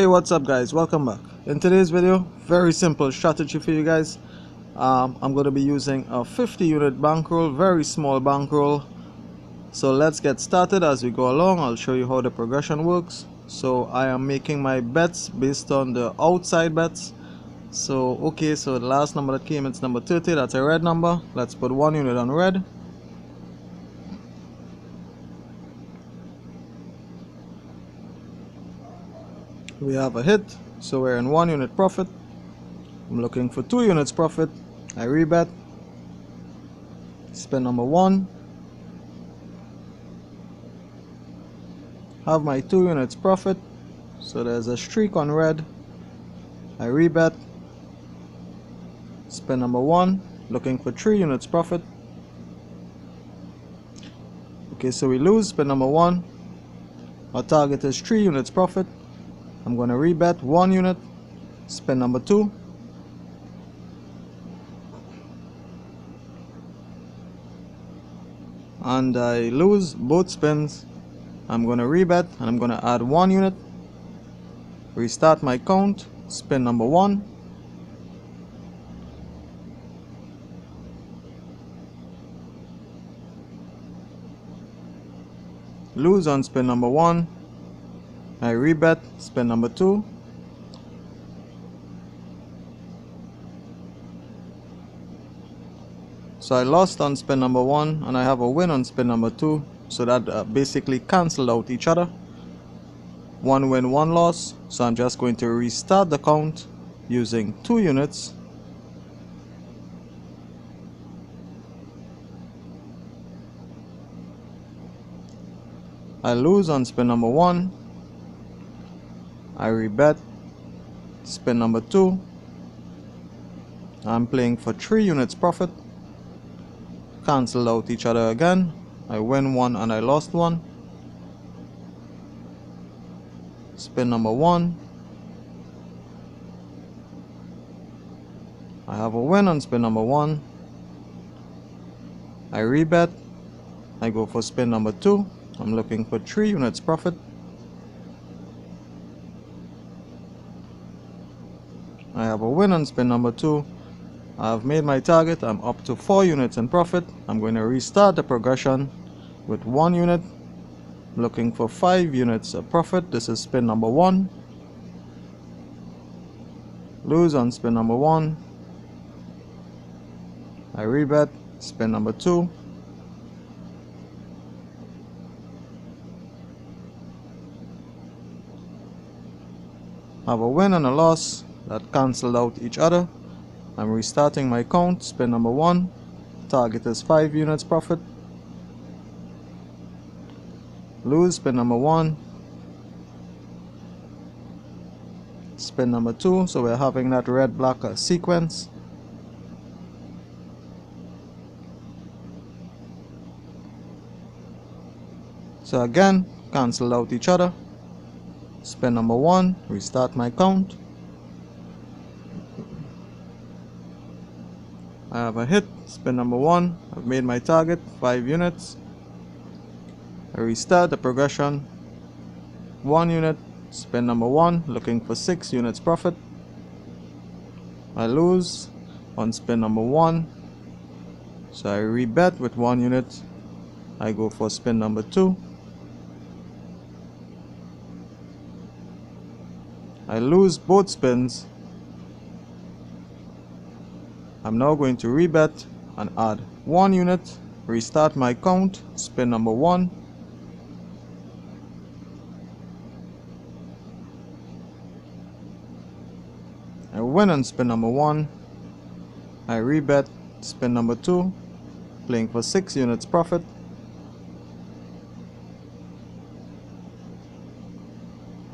What's up guys, welcome back. In today's video, very simple strategy for you guys. I'm going to be using a 50 unit bankroll, very small bankroll. So let's get started. As we go along, I'll show you how the progression works. So I am making my bets based on the outside bets. So so the last number that came, it's number 30. That's a red number. Let's put 1 unit on red. We have a hit, so we're in 1 unit profit. I'm looking for 2 units profit. I rebet, spin number 1, have my 2 units profit, so there's a streak on red. I rebet, spin number 1, looking for 3 units profit. Okay, so we lose, spin number 1. Our target is 3 units profit. I'm going to rebet 1 unit, spin number 2. And I lose both spins. I'm going to rebet and I'm going to add 1 unit. Restart my count, spin number 1. Lose on spin number 1. I rebet, spin number 2. So I lost on spin number 1 and I have a win on spin number 2. So that basically cancelled out each other. 1 win, 1 loss. So I'm just going to restart the count using 2 units. I lose on spin number 1. I rebet, spin number 2. I'm playing for 3 units profit. Cancel out each other again. I win 1 and I lost 1. Spin number 1. I have a win on spin number 1. I rebet. I go for spin number 2. I'm looking for 3 units profit. I have a win on spin number 2. I've made my target. I'm up to 4 units in profit. I'm going to restart the progression with 1 unit. Looking for 5 units of profit. This is spin number 1. Lose on spin number 1. I rebet, spin number 2. Have a win and a loss. That cancelled out each other. I'm restarting my count, spin number 1. Target is 5 units profit. Lose, spin number 1. Spin number 2. So we're having that red black sequence. So again, cancel out each other. Spin number 1, restart my count. I have a hit, spin number 1. I've made my target, 5 units. I restart the progression, 1 unit, spin number 1, looking for 6 units profit. I lose on spin number 1. So I rebet with 1 unit. I go for spin number 2. I lose both spins. I'm now going to rebet and add 1 unit, restart my count, spin number 1. I win on spin number 1. I rebet, spin number 2, playing for 6 units profit.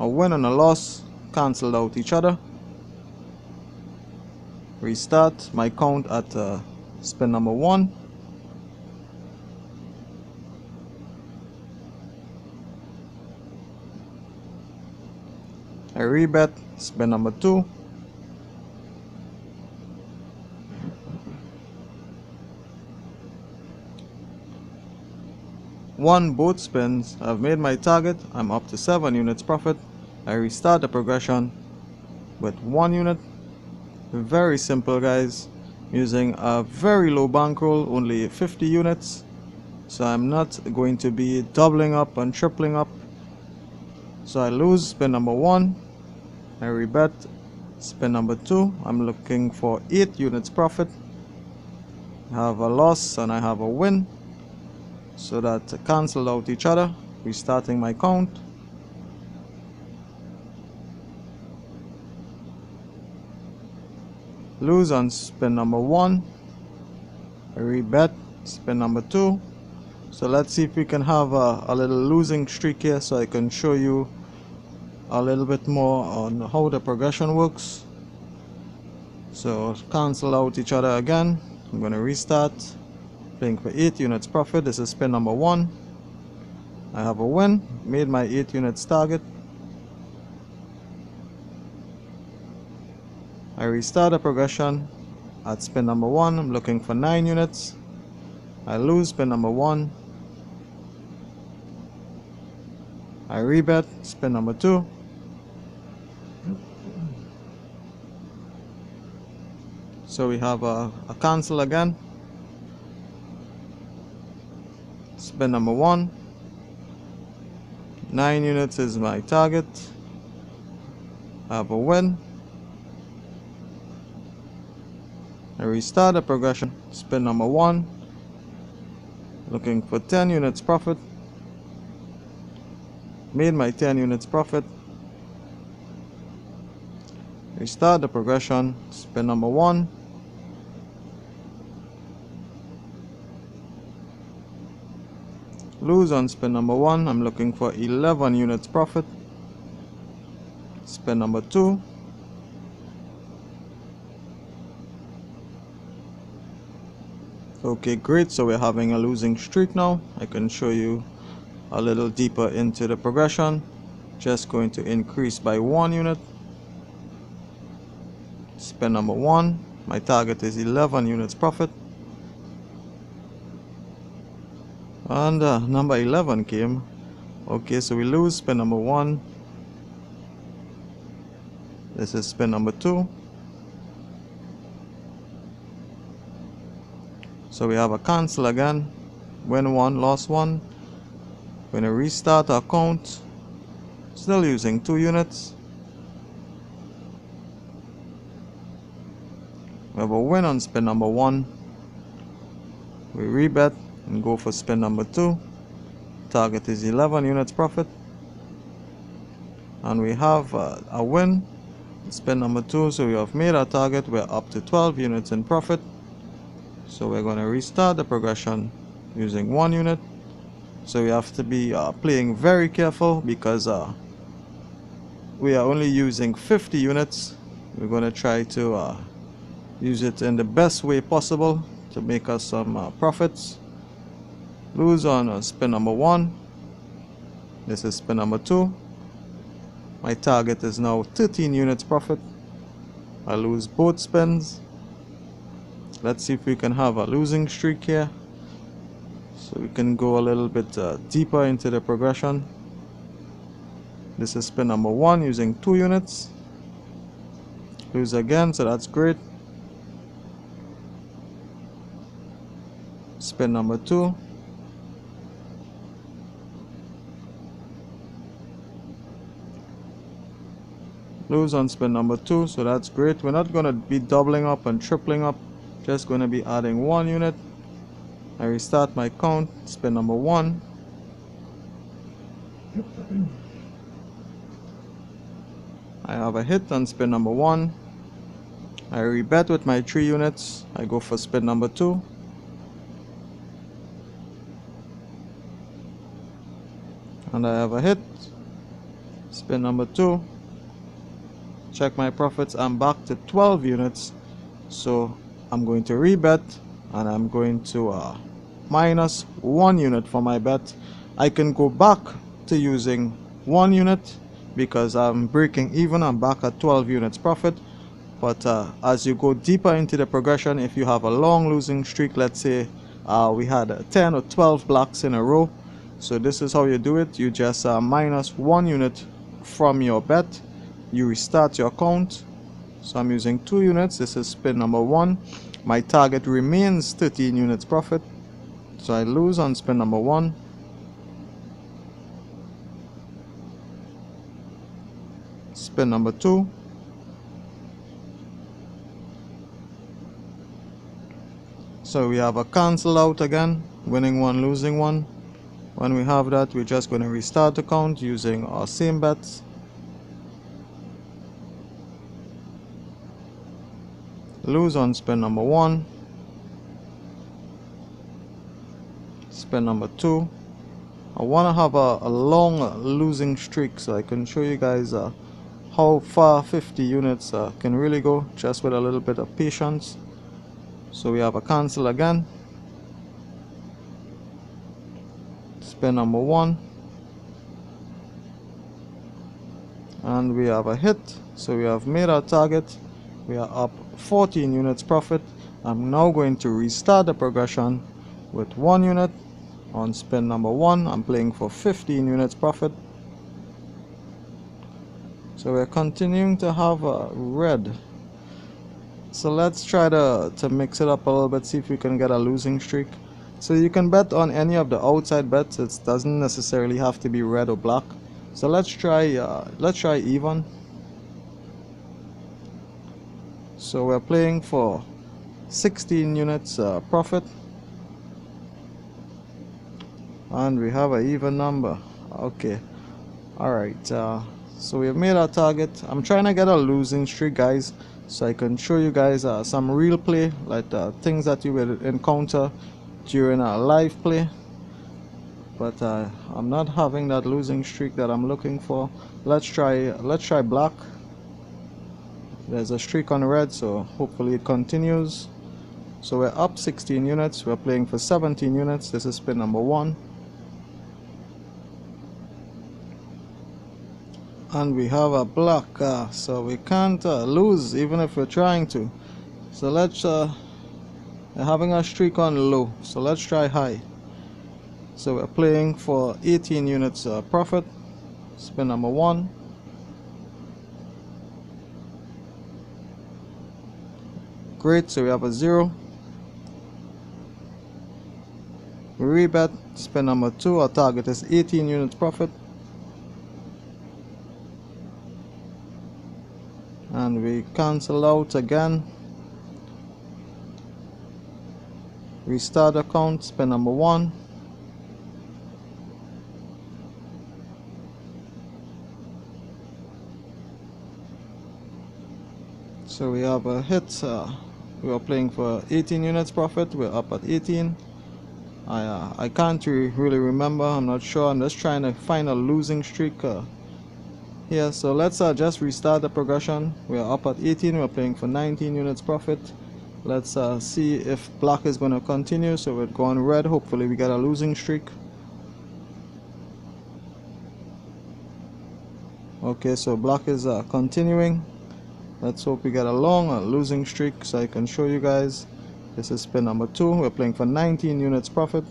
A win and a loss cancelled out each other. Restart my count at spin number 1. I rebet, spin number 2. Won both spins. I've made my target. I'm up to 7 units profit. I restart the progression with 1 unit. Very simple, guys, using a very low bankroll, only 50 units, so I'm not going to be doubling up and tripling up. So I lose spin number 1, I rebet spin number 2. I'm looking for 8 units profit. I have a loss and I have a win, so that cancel out each other. Restarting my count. Lose on spin number 1, I rebet spin number 2. So let's see if we can have a little losing streak here, so I can show you a little bit more on how the progression works. So cancel out each other again. I'm going to restart, playing for 8 units profit. This is spin number 1. I have a win, made my 8 units target. I restart the progression at spin number 1. I'm looking for 9 units. I lose spin number 1. I rebet spin number 2. So we have a cancel again. Spin number 1. 9 units is my target. I have a win. I restart the progression. Spin number 1. Looking for 10 units profit. Made my 10 units profit. Restart the progression. Spin number 1. Lose on spin number 1. I'm looking for 11 units profit. Spin number 2. Okay, great. So we're having a losing streak now. I can show you a little deeper into the progression. Just going to increase by 1 unit. Spin number 1. My target is 11 units profit. And number 11 came. Okay, so we lose spin number 1. This is spin number 2. So we have a cancel again. Win 1, loss 1. We're going to restart our count. Still using 2 units. We have a win on spin number 1. We rebet and go for spin number 2. Target is 11 units profit. And we have a win. Spin number 2, so we have made our target. We're up to 12 units in profit. So we're going to restart the progression using 1 unit. So we have to be playing very careful, because we are only using 50 units. We're going to try to use it in the best way possible to make us some profits. Lose on spin number 1. This is spin number 2. My target is now 13 units profit. I lose both spins. Let's see if we can have a losing streak here, so we can go a little bit deeper into the progression. This is spin number 1 using 2 units. Lose again, so that's great. Spin number 2. Lose on spin number 2, so that's great. We're not going to be doubling up and tripling up, just going to be adding 1 unit. I restart my count. Spin number 1. I have a hit on spin number 1. I rebet with my 3 units. I go for spin number 2. And I have a hit. Spin number 2. Check my profits. I'm back to 12 units. So I'm going to rebet, and I'm going to minus 1 unit for my bet. I can go back to using 1 unit because I'm breaking even. I'm back at 12 units profit. But as you go deeper into the progression, if you have a long losing streak, let's say we had 10 or 12 blocks in a row, so this is how you do it. You just minus 1 unit from your bet, you restart your account. So I'm using 2 units. This is spin number 1. My target remains 13 units profit, so I lose on spin number 1. Spin number 2. So we have a cancel out again, winning 1, losing 1. When we have that, we're just going to restart the count using our same bets. Lose on spin number 1. Spin number 2. I want to have a long losing streak so I can show you guys how far 50 units can really go, just with a little bit of patience. So we have a cancel again. Spin number 1. And we have a hit. So we have made our target. We are up 14 units profit. I'm now going to restart the progression with 1 unit on spin number 1. I'm playing for 15 units profit. So we're continuing to have a red. So let's try to mix it up a little bit, see if we can get a losing streak. So you can bet on any of the outside bets. It doesn't necessarily have to be red or black. So let's try even. So we're playing for 16 units profit, and we have an even number. Okay, all right. So we have made our target. I'm trying to get a losing streak, guys, so I can show you guys some real play, like things that you will encounter during a live play. But I'm not having that losing streak that I'm looking for. Let's try black. There's a streak on red, so hopefully it continues. So we're up 16 units. We're playing for 17 units. This is spin number 1. And we have a black, so we can't lose even if we're trying to. So let's we're having a streak on low, so let's try high. So we're playing for 18 units profit. Spin number 1. Great, so we have a 0. We rebet. Spin number 2. Our target is 18 units profit. And we cancel out again. Restart account. Spin number 1. So we have a hit. We are playing for 18 units profit. We're up at 18. I can't really remember. I'm not sure. I'm just trying to find a losing streak here. So let's just restart the progression. We're up at 18. We're playing for 19 units profit. Let's see if black is going to continue. So we're going red. Hopefully we get a losing streak. Okay, so black is continuing. Let's hope we get a long losing streak so I can show you guys. This is spin number 2. We're playing for 19 units profit.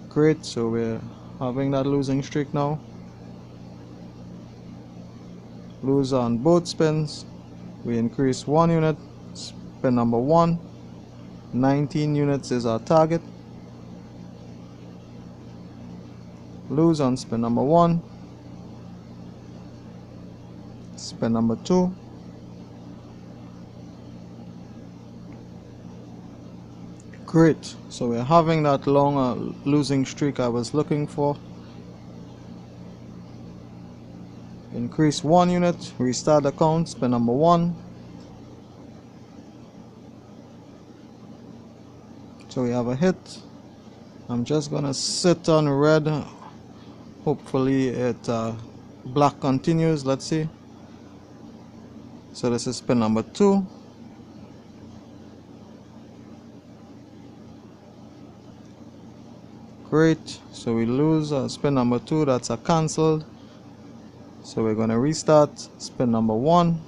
Great, so we're having that losing streak now. Lose on both spins. We increase 1 unit. Spin number 1. 19 units is our target. Lose on spin number 1. Spin number 2. Great, so we're having that long losing streak I was looking for. Increase 1 unit, restart the count, spin number 1. So we have a hit. I'm just gonna sit on red. Hopefully it black continues. Let's see. So this is spin number 2. Great, so we lose spin number 2. That's a cancelled. So we're going to restart spin number 1.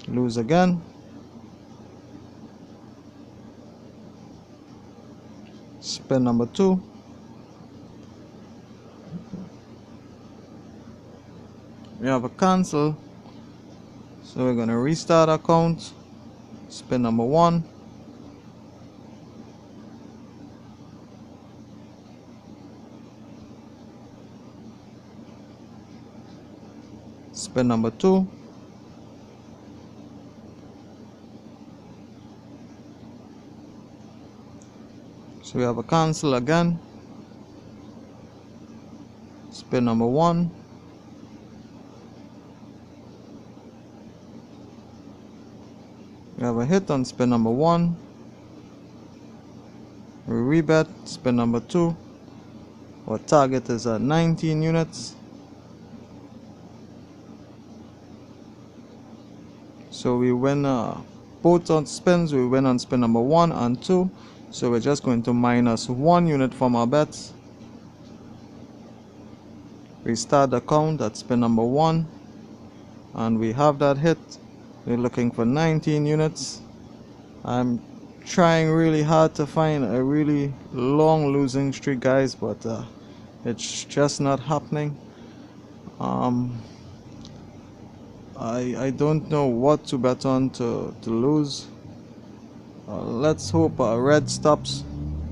Lose again. spin number 2, we have a cancel, so we're going to restart our account, spin number 1, spin number 2, so we have a cancel again, spin number 1, we have a hit on spin number 1, we rebet spin number 2, our target is at 19 units, so we win both on spins, we win on spin number 1 and 2, so we're just going to minus 1 unit from our bets. Restart the count at spin number 1, and we have that hit. We're looking for 19 units. I'm trying really hard to find a really long losing streak, guys, but it's just not happening. I don't know what to bet on to lose. Let's hope red stops,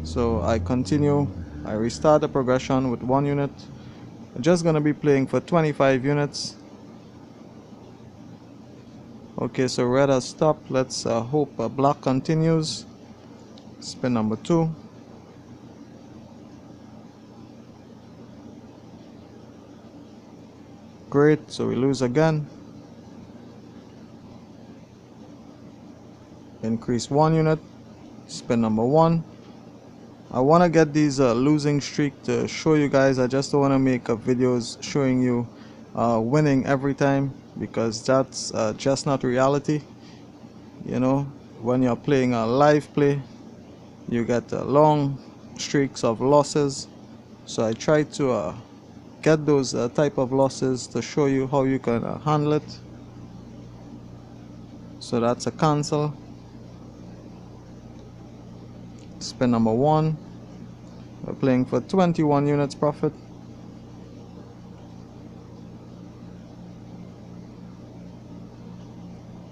so I continue. I restart the progression with 1 unit. I'm just gonna be playing for 25 units. Okay, so red has stopped. Let's hope black continues. Spin number 2. Great, so we lose again. Increase 1 unit. Spin number 1. I want to get these losing streak to show you guys. I just don't want to make videos showing you winning every time, because that's just not reality. You know, when you're playing a live play, you get long streaks of losses. So I try to get those type of losses to show you how you can handle it. So that's a cancel. Spin number 1. We're playing for 21 units profit.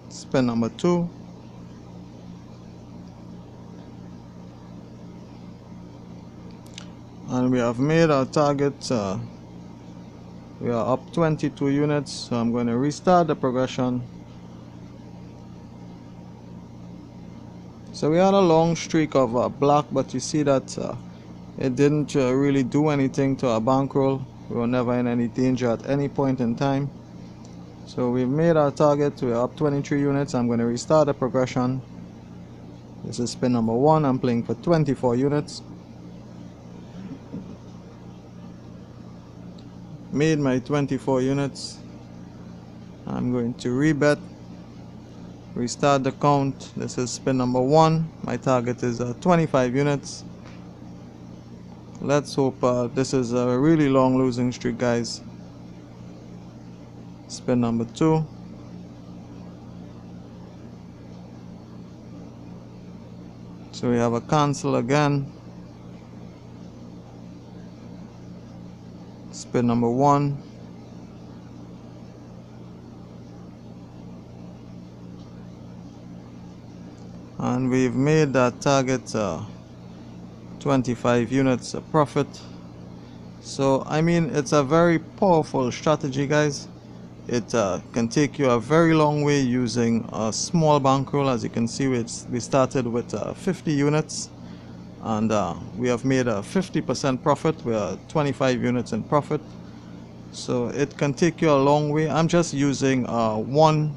Spin number 2. And we have made our target. We are up 22 units, so I'm going to restart the progression. So we had a long streak of black, but you see that it didn't really do anything to our bankroll. We were never in any danger at any point in time. So we've made our target. We're up 23 units. I'm going to restart the progression. This is spin number 1. I'm playing for 24 units. Made my 24 units. I'm going to rebet. Restart the count. This is spin number 1. My target is 25 units. Let's hope this is a really long losing streak, guys. Spin number 2. So we have a cancel again. Spin number 1. And we've made that target 25 units of profit. So I mean, it's a very powerful strategy, guys. It can take you a very long way using a small bankroll. As you can see, we started with 50 units, and we have made a 50% profit. We are 25 units in profit, so it can take you a long way. I'm just using one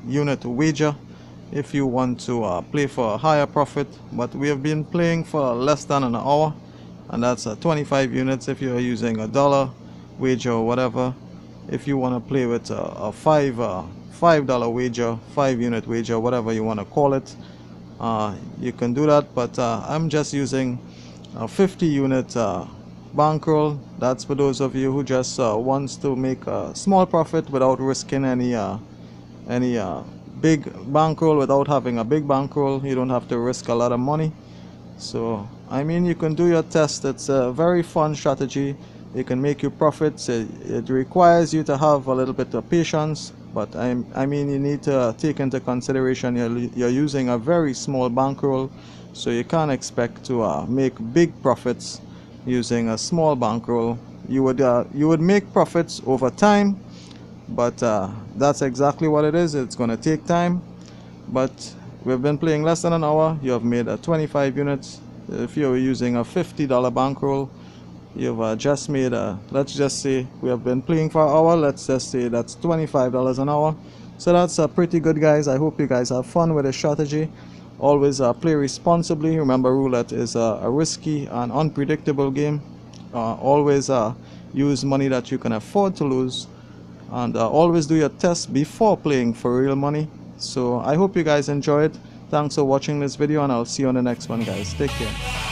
unit wager if you want to play for a higher profit, but we have been playing for less than an hour, and that's 25 units. If you're using a dollar wager or whatever, if you want to play with a $5 wager, 5-unit wager, whatever you want to call it, you can do that. But I'm just using a 50-unit bankroll. That's for those of you who just wants to make a small profit without risking any big bankroll. Without having a big bankroll, you don't have to risk a lot of money. So I mean, you can do your test. It's a very fun strategy. It can make you profits. It requires you to have a little bit of patience, but I mean, you need to take into consideration you're using a very small bankroll, so you can't expect to make big profits using a small bankroll. You would make profits over time, but that's exactly what it is. It's going to take time, but we've been playing less than an hour. You have made 25 units. If you're using a $50 bankroll, you've just made let's just say we have been playing for an hour. Let's just say that's $25 an hour. So that's pretty good, guys. I hope you guys have fun with the strategy. Always play responsibly. Remember, roulette is a risky and unpredictable game. Always use money that you can afford to lose, and always do your tests before playing for real money. So I hope you guys enjoyed. Thanks for watching this video, and I'll see you on the next one, guys. Take care.